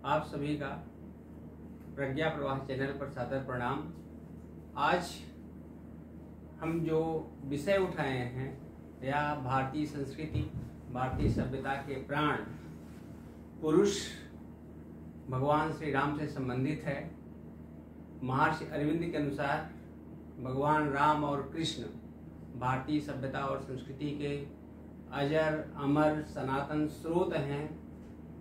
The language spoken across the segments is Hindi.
आप सभी का प्रज्ञा प्रवाह चैनल पर सादर प्रणाम। आज हम जो विषय उठाए हैं यह भारतीय संस्कृति, भारतीय सभ्यता के प्राण पुरुष भगवान श्री राम से संबंधित है। महर्षि अरविंद के अनुसार भगवान राम और कृष्ण भारतीय सभ्यता और संस्कृति के अजर अमर सनातन स्रोत हैं,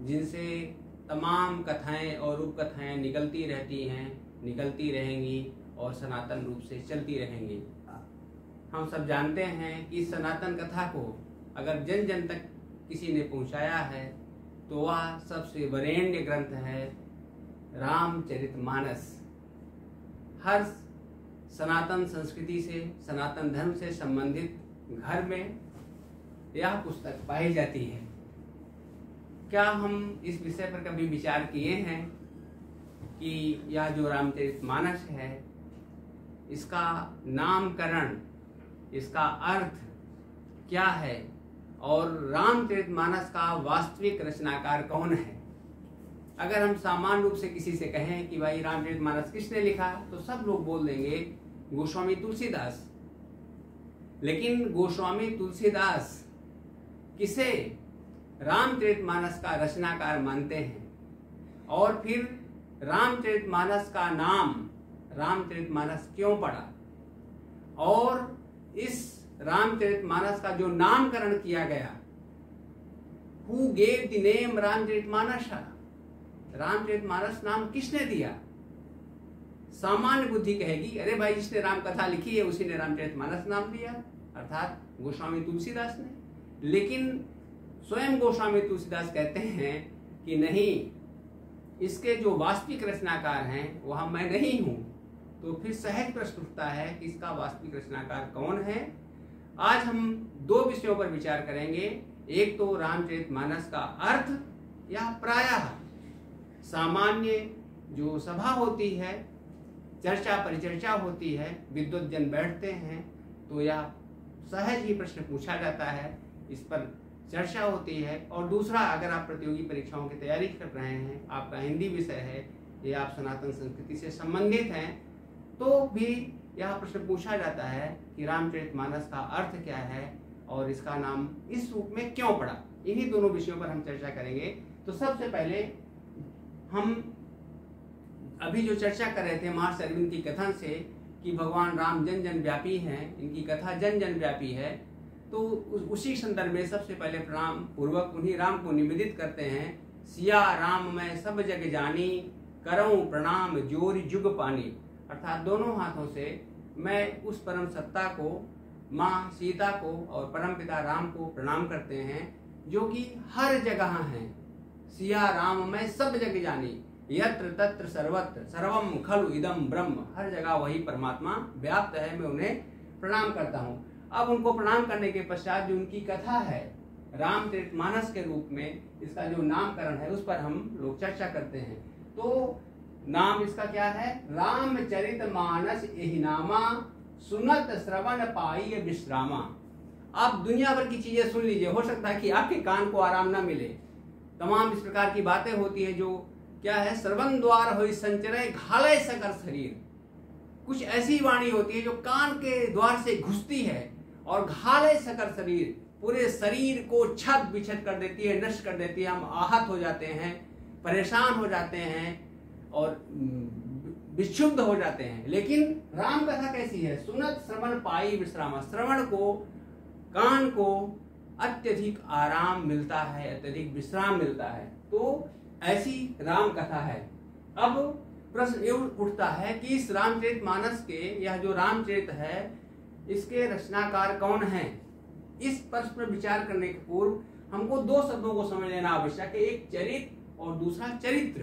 जिनसे तमाम कथाएं और उपकथाएं निकलती रहती हैं, निकलती रहेंगी और सनातन रूप से चलती रहेंगी। हम सब जानते हैं कि सनातन कथा को अगर जन जन तक किसी ने पहुंचाया है तो वह सबसे वरेण्य ग्रंथ है रामचरितमानस। हर सनातन संस्कृति से, सनातन धर्म से संबंधित घर में यह पुस्तक पाई जाती है। क्या हम इस विषय पर कभी विचार किए हैं कि यह जो रामचरितमानस है, इसका नामकरण, इसका अर्थ क्या है और रामचरितमानस का वास्तविक रचनाकार कौन है? अगर हम सामान्य रूप से किसी से कहें कि भाई रामचरितमानस किसने लिखा, तो सब लोग बोल देंगे गोस्वामी तुलसीदास। लेकिन गोस्वामी तुलसीदास किसे रामचरितमानस का रचनाकार मानते हैं? और फिर रामचरितमानस का नाम रामचरितमानस क्यों पड़ा? और इस रामचरितमानस का जो नामकरण किया गया, who gave the name Ramcharitmanas, Ramcharitmanas नाम किसने दिया? सामान्य बुद्धि कहेगी अरे भाई जिसने राम कथा लिखी है उसी ने रामचरितमानस नाम दिया, अर्थात गोस्वामी तुलसीदास ने। लेकिन स्वयं गोस्वामी तुलसीदास कहते हैं कि नहीं, इसके जो वास्तविक रचनाकार हैं वह मैं नहीं हूं। तो फिर सहज प्रश्न उठता है कि इसका वास्तविक रचनाकार कौन है? आज हम दो विषयों पर विचार करेंगे। एक तो रामचरितमानस का अर्थ या प्रायः सामान्य जो सभा होती है, चर्चा परिचर्चा होती है, विद्वत जन बैठते हैं तो यह सहज ही प्रश्न पूछा जाता है, इस पर चर्चा होती है। और दूसरा, अगर आप प्रतियोगी परीक्षाओं की तैयारी कर रहे हैं, आपका हिंदी विषय है, ये आप सनातन संस्कृति से संबंधित हैं, तो भी यह प्रश्न पूछा जाता है कि रामचरितमानस का अर्थ क्या है और इसका नाम इस रूप में क्यों पड़ा। इन्हीं दोनों विषयों पर हम चर्चा करेंगे। तो सबसे पहले हम अभी जो चर्चा कर रहे थे महर्षि अरविंद की कथन से कि भगवान राम जन जन व्यापी हैं, इनकी कथा जन जन व्यापी है, तो उसी संदर्भ में सबसे पहले प्रणाम पूर्वक उन्हीं राम को निवेदित करते हैं। सिया राम मैं सब जग जानी, करऊं प्रणाम जोरी जुग पानी। अर्थात दोनों हाथों से मैं उस परम सत्ता को, माँ सीता को और परम पिता राम को प्रणाम करते हैं, जो कि हर जगह हैं। सिया राम मैं सब जग जानी, यत्र तत्र सर्वत्र सर्वम खलु इदम ब्रह्म। हर जगह वही परमात्मा व्याप्त है, मैं उन्हें प्रणाम करता हूँ। अब उनको प्रणाम करने के पश्चात जो उनकी कथा है रामचरितमानस के रूप में, इसका जो नामकरण है उस पर हम लोग चर्चा करते हैं। तो नाम इसका क्या है? रामचरितमानस एहि नामा, सुनत श्रवण पाई विश्रामा। आप दुनिया भर की चीजें सुन लीजिए, हो सकता है कि आपके कान को आराम ना मिले। तमाम इस प्रकार की बातें होती है जो क्या है, श्रवण द्वार होई संचरय घालय सकर शरीर। कुछ ऐसी वाणी होती है जो कान के द्वार से घुसती है और घालय सकर शरीर, पूरे शरीर को छद बिछद कर देती है, नष्ट कर देती है। हम आहत हो जाते हैं, परेशान हो जाते हैं और विक्षुब्ध हो जाते हैं। लेकिन राम कथा कैसी है? सुनत श्रवण पाई विश्रामा। श्रवण को, कान को अत्यधिक आराम मिलता है, अत्यधिक विश्राम मिलता है। तो ऐसी राम कथा है। अब प्रश्न ये उठता है कि इस रामचरितमानस के, यह जो रामचरित है, इसके रचनाकार कौन है? इस प्रश्न पर विचार करने के पूर्व हमको दो शब्दों को समझ लेना आवश्यक है, एक चरित और दूसरा चरित्र।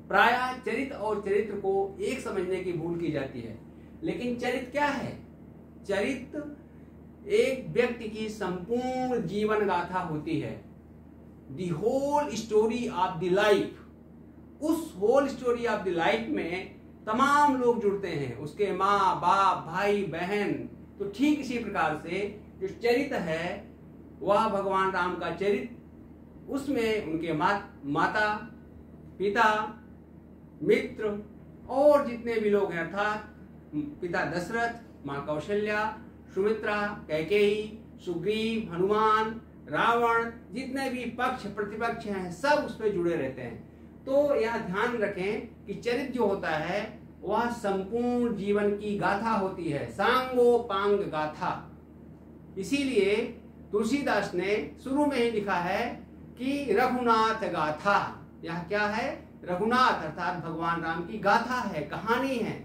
प्रायः चरित्र और चरित्र को एक समझने की भूल की जाती है। लेकिन चरित्र क्या है? चरित्र एक व्यक्ति की संपूर्ण जीवन गाथा होती है, the whole story of the life. उस whole story of the life में तमाम लोग जुड़ते हैं, उसके माँ बाप भाई बहन। तो ठीक इसी प्रकार से जो चरित्र है वह भगवान राम का चरित्र, उसमें उनके माता पिता, मित्र और जितने भी लोग हैं, अर्थात पिता दशरथ, माँ कौशल्या, सुमित्रा, कैकेयी, सुग्रीव, हनुमान, रावण, जितने भी पक्ष प्रतिपक्ष हैं सब उसमें जुड़े रहते हैं। तो यह ध्यान रखें कि चरित्र जो होता है वह संपूर्ण जीवन की गाथा होती है, सांगोपांग गाथा। इसीलिए तुलसीदास ने शुरू में ही लिखा है कि रघुनाथ गाथा। यह क्या है? रघुनाथ अर्थात भगवान राम की गाथा है, कहानी है।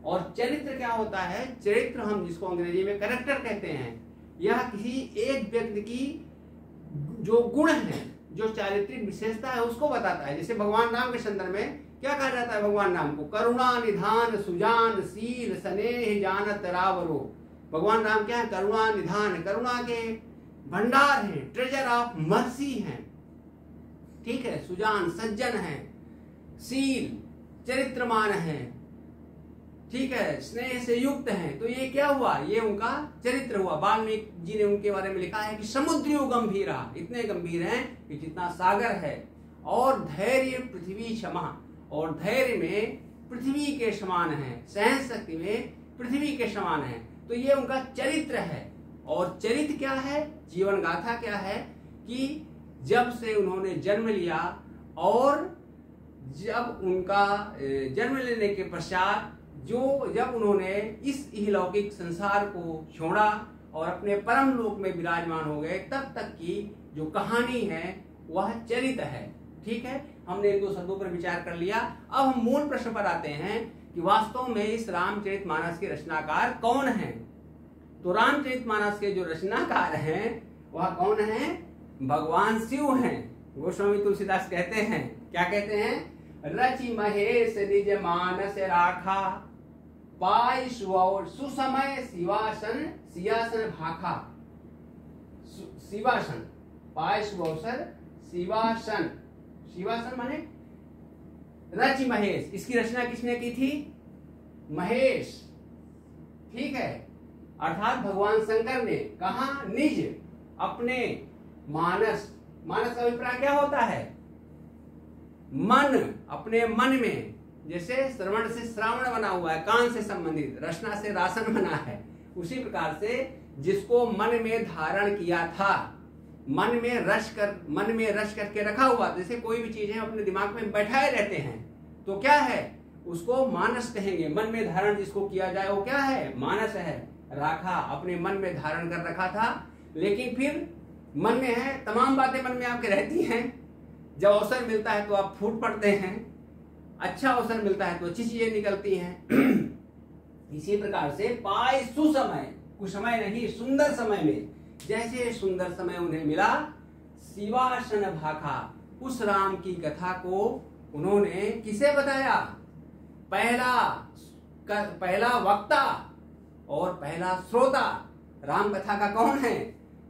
और चरित्र क्या होता है? चरित्र हम जिसको अंग्रेजी में कैरेक्टर कहते हैं, यह किसी एक व्यक्ति की जो गुण है, जो चारित्रिक विशेषता है उसको बताता है। जैसे भगवान राम के संदर्भ में क्या कहा जाता है भगवान राम को? करुणा निधान सुजान शील स्नेह जानत रावरो। भगवान राम क्या है? करुणा निधान, करुणा के भंडार हैं, ट्रेजर ऑफ मर्सी हैं, ठीक है। सुजान सज्जन है, शील चरित्रमान है, ठीक है, स्नेह से युक्त हैं। तो ये क्या हुआ? ये उनका चरित्र हुआ। वाल्मीकि जी ने उनके बारे में लिखा है कि समुद्रियो गंभीरा, इतने गंभीर हैं कि जितना सागर है। और धैर्य पृथ्वी क्षमा, और धैर्य में पृथ्वी के समान है, सहन शक्ति में पृथ्वी के समान है। तो ये उनका चरित्र है। और चरित्र क्या है? जीवन गाथा क्या है? कि जब से उन्होंने जन्म लिया और जब उनका जन्म लेने के पश्चात जब उन्होंने इस इहलौकिक संसार को छोड़ा और अपने परम लोक में विराजमान हो गए, तब तक की जो कहानी है वह चरित्र है, ठीक है। हमने इन दो शब्दों पर विचार कर लिया। अब हम मूल प्रश्न पर आते हैं कि वास्तव में इस रामचरितमानस के रचनाकार कौन हैं। तो रामचरितमानस के जो रचनाकार हैं वह कौन हैं? भगवान शिव हैं। गोस्वामी तुलसीदास कहते हैं, क्या कहते हैं? रचि महेश निज मानस राखा, पाई सुसमय शिवासन सियासन भाखा। शिवासन, पाई सुअवसर शिवासन, शिवासन माने रचि महेश। इसकी रचना किसने की थी? महेश, ठीक है। अर्थात भगवान शंकर ने कहा निज अपने मानस, मानस का अभिप्राय क्या होता है? मन, अपने मन में। जैसे श्रवण से श्रावण बना हुआ है, कान से संबंधित, रचना से राशन बना है, उसी प्रकार से जिसको मन में धारण किया था, मन में रच करके रखा हुआ। जैसे कोई भी चीज है अपने दिमाग में बैठाए रहते हैं तो क्या है? उसको मानस कहेंगे। मन में धारण जिसको किया जाए वो क्या है? मानस है। राखा, अपने मन में धारण कर रखा था, लेकिन फिर मन में है, तमाम बातें मन में आपके रहती हैं। जब अवसर मिलता है तो आप फूट पड़ते हैं, अच्छा अवसर मिलता है तो अच्छी चीजें निकलती हैं। इसी प्रकार से पाए सुसमय, कुछ समय नहीं, सुंदर समय में, जैसे सुंदर समय उन्हें मिला, शिवासन भाखा, उस राम की कथा को उन्होंने किसे बताया? पहला वक्ता और पहला श्रोता राम कथा का कौन है?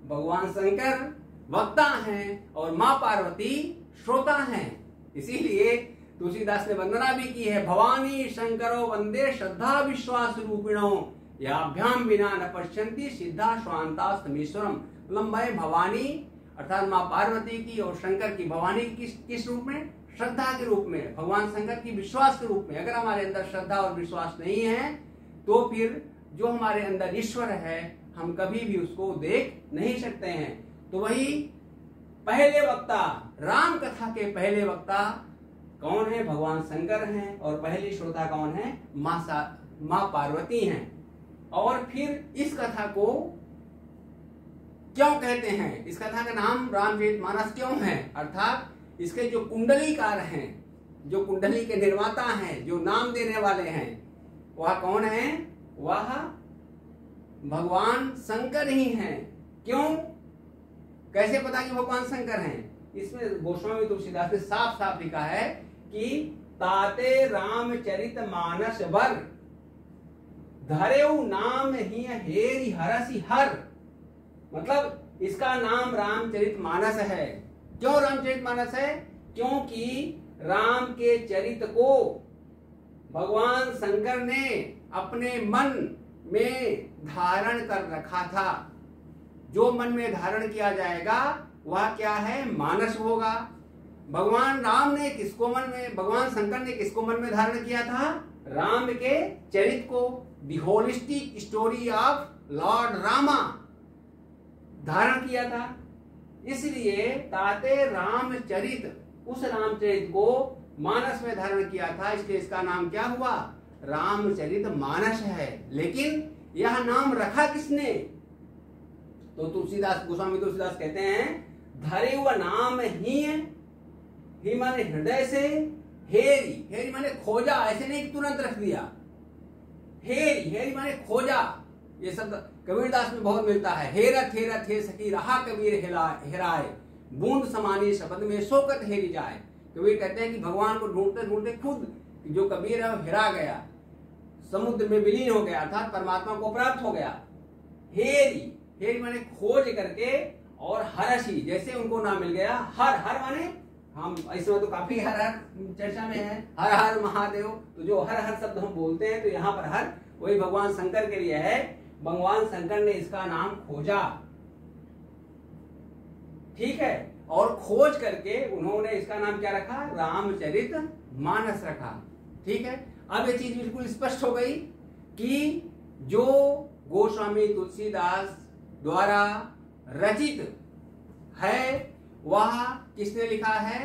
भगवान शंकर वक्ता हैं और माँ पार्वती श्रोता हैं। इसीलिए तुलसीदास ने वंदना भी की है, भवानी शंकरो वंदे श्रद्धा विश्वास रूपिणो, याभ्याम बिना न पश्यन्ति सिद्धा स्वांता समीश्वरम। मतलब मैं भवानी अर्थात माँ पार्वती की और शंकर की, भवानी किस रूप में? श्रद्धा के रूप में, भगवान शंकर की विश्वास के रूप में। अगर हमारे अंदर श्रद्धा और विश्वास नहीं है तो फिर जो हमारे अंदर ईश्वर है हम कभी भी उसको देख नहीं सकते हैं। तो वही पहले वक्ता, राम कथा के पहले वक्ता कौन है? भगवान शंकर हैं। और पहली श्रोता कौन है? माँ पार्वती हैं। और फिर इस कथा को क्यों कहते हैं? इस कथा का नाम रामचरितमानस क्यों है? अर्थात इसके जो कुंडलीकार हैं, जो कुंडली के निर्माता हैं, जो नाम देने वाले हैं, वह कौन है? वह भगवान शंकर ही हैं। क्यों? कैसे पता कि भगवान शंकर हैं? इसमें गोस्वामी तुलसीदास ने साफ साफ लिखा है कि ताते रामचरित मानस वर धरेउ नाम ही हेरि हरसि हर। मतलब इसका नाम रामचरितमानस है। क्यों रामचरितमानस है? क्योंकि राम के चरित्र को भगवान शंकर ने अपने मन में धारण कर रखा था। जो मन में धारण किया जाएगा वह क्या है? मानस होगा। भगवान राम ने किसको मन में, भगवान शंकर ने किसको मन में धारण किया था? राम के चरित्र को, the holistic story of Lord Rama धारण किया था। इसलिए ताते रामचरित, उस रामचरित को मानस में धारण किया था, इसलिए इसका नाम क्या हुआ? रामचरित मानस है। लेकिन यह नाम रखा किसने? तो तुलसीदास, गोस्वामी तुलसीदास कहते हैं धरे हुआ नाम ही माने हृदय से, हेरी, हेरी माने खोजा, ऐसे नहीं तुरंत रख दिया। हेरी, हेरी माने खोजा, ये शब्द कबीरदास में बहुत मिलता है। हेरत हेरत हे सखी रहा कबीर हेराए, बूंद समानी शब्द में शोकत हेरी जाए। कबीर कहते हैं कि भगवान को ढूंढते ढूंढते खुद जो कबीर है वो हेरा गया, समुद्र में विलीन हो गया, अर्थात परमात्मा को प्राप्त हो गया। हेरी, हेरी माने खोज करके, और हरसी, जैसे उनको नाम मिल गया। हर, हर माने हम इसमें तो काफी हर हर चर्चा में है, हर हर महादेव। तो जो हर हर शब्द हम बोलते हैं तो यहाँ पर हर वही भगवान शंकर के लिए है। भगवान शंकर ने इसका नाम खोजा, ठीक है, और खोज करके उन्होंने इसका नाम क्या रखा? रामचरित मानस रखा। ठीक है, अब ये चीज बिल्कुल स्पष्ट हो गई कि जो गोस्वामी तुलसीदास द्वारा रचित है वह किसने लिखा है?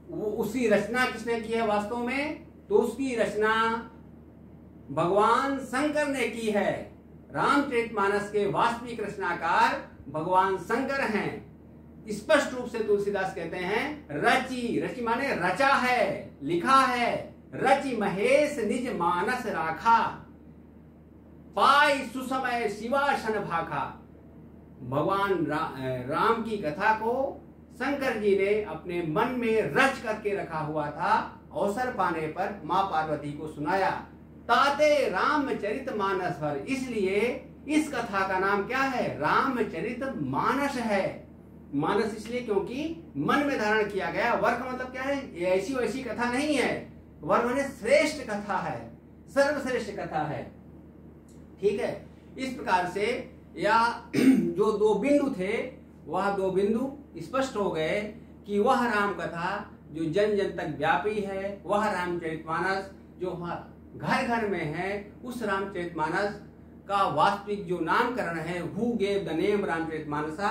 वो उसी रचना किसने की है वास्तव में? तो उसकी रचना भगवान शंकर ने की है। रामचरितमानस के वास्तविक रचनाकार भगवान शंकर हैं। स्पष्ट रूप से तुलसीदास कहते हैं रचि, रचि माने रचा है, लिखा है। रचि महेश निज मानस राखा, पाई सुसमय शिवासन भाखा। भगवान राम की कथा को शंकर जी ने अपने मन में रच करके रखा हुआ था, अवसर पाने पर मां पार्वती को सुनाया। ताते रामचरित मानस हर, इसलिए इस कथा का नाम क्या है? रामचरित मानस है। मानस इसलिए क्योंकि मन में धारण किया गया। वर का मतलब क्या है? ऐसी वैसी कथा नहीं है, वर माने श्रेष्ठ कथा है, सर्वश्रेष्ठ कथा है। ठीक है, इस प्रकार से या जो दो बिंदु थे वह दो बिंदु स्पष्ट हो गए कि वह राम कथा जो जन जन तक व्यापी है, वह रामचरितमानस जो घर घर में है, उस रामचरितमानस का वास्तविक जो नामकरण है, who gave the name Ramcharitmanasa?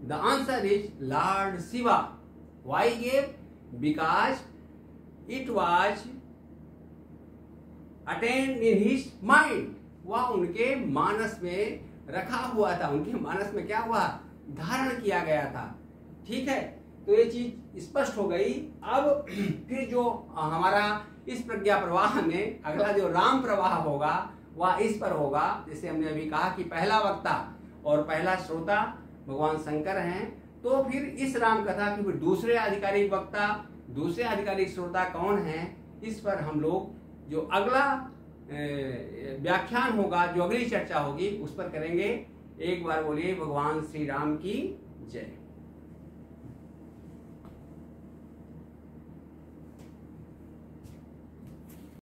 The answer is lord Shiva. Why gave? Because it was attend in his mind. वह उनके मानस में रखा हुआ था, उनके मानस में क्या हुआ? धारण किया गया था। ठीक है, तो ये चीज स्पष्ट हो गई। अब फिर जो हमारा इस प्रज्ञा प्रवाह में अगला जो राम प्रवाह होगा वह इस पर होगा। जैसे हमने अभी कहा कि पहला वक्ता और पहला श्रोता भगवान शंकर हैं, तो फिर इस राम कथा के फिर दूसरे आधिकारिक वक्ता, दूसरे आधिकारिक श्रोता कौन हैं, इस पर हम लोग जो अगला व्याख्यान होगा, जो अगली चर्चा होगी, उस पर करेंगे। एक बार बोलिए भगवान श्री राम की जय।